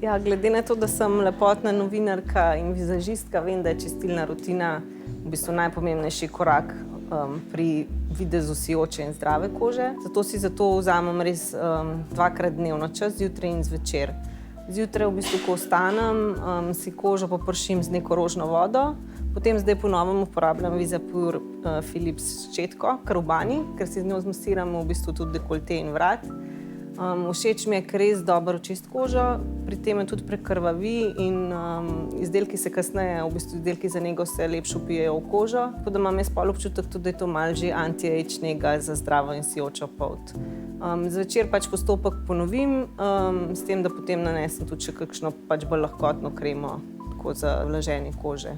Ja, glede na to, da sem lepotna novinarka in vizažistka, vem, da je čistilna rutina v bistvu najpomembnejši korak pri videzu sijoče in zdrave kože. Zato vzamem res dvakrat dnevno čas, zjutraj in zvečer. Zjutraj, v bistvu, ko vstanem, si kožo popršim z neko rožno vodo, potem zdaj po novem uporabljam Visapure Philips ščetko, kar v banji, ker si z njo zmasiram v bistvu tudi dekolte in vrat. Všeč mi je, ker res dobro čisti kožo, pri tem je tudi prekrvavi in izdelki se kasneje, v bistvu izdelki za nego se lepše vpijejo v kožo, tako da imam jaz pol občutek tudi, da je to malo že anti-age nega za zdravo in sijočo polt. Zvečer pač postopek ponovim, s tem, da potem nanesem tudi še kakšno pač bolj lahkotno kremo tako za vlaženje kože.